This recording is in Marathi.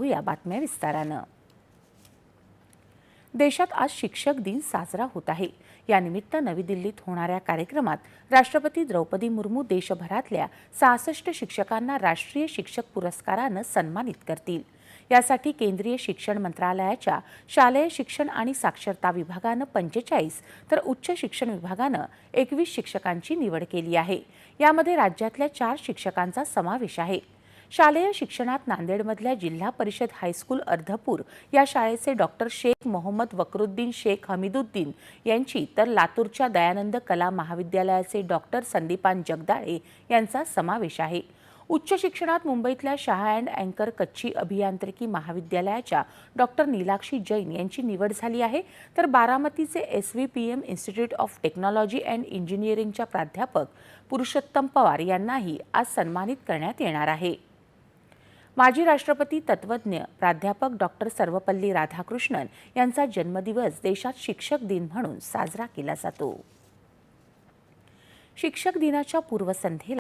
या बातम्या विस्तारानं। देशात आज शिक्षक दिन साजरा होत आहे। या निमित्त नवी दिल्लीत होणाऱ्या कार्यक्रमात राष्ट्रपती द्रौपदी मुर्मू देशभरातल्या 66 शिक्षकांना राष्ट्रीय शिक्षक पुरस्कारानं सन्मानित करतील। यासाठी केंद्रीय शिक्षण मंत्रालयाच्या शालेय शिक्षण आणि साक्षरता विभागानं 45 तर उच्च शिक्षण विभागानं 21 शिक्षकांची निवड केली आहे। यामध्ये राज्यातल्या 4 शिक्षकांचा समावेश आहे। शालेय शिक्षणात नांदेडमधल्या जिल्हा परिषद हायस्कूल अर्धपूर या शाळेचे डॉक्टर शेख मोहम्मद वकरुद्दीन शेख हमीदुद्दीन यांची तर लातूरच्या दयानंद कला महाविद्यालयाचे डॉक्टर संदीपान जगदाळे यांचा समावेश आहे। उच्च शिक्षणात मुंबईतल्या शाह अँड अँकर कच्ची अभियांत्रिकी महाविद्यालयाच्या डॉक्टर नीलाक्षी जैन यांची निवड झाली आहे, तर बारामतीचे SVPM institute of technology and इंजिनिअरिंगच्या प्राध्यापक पुरुषोत्तम पवार यांनाही आज सन्मानित करण्यात येणार आहे। माजी राष्ट्रपती तत्वज्ञ प्राध्यापक डॉक्टर सर्वपल्ली राधाकृष्णन यांचा जन्मदिवस देशात शिक्षक दिन म्हणून साजरा केला जातो। शिक्षक दिनाच्या पूर्वसंध्येला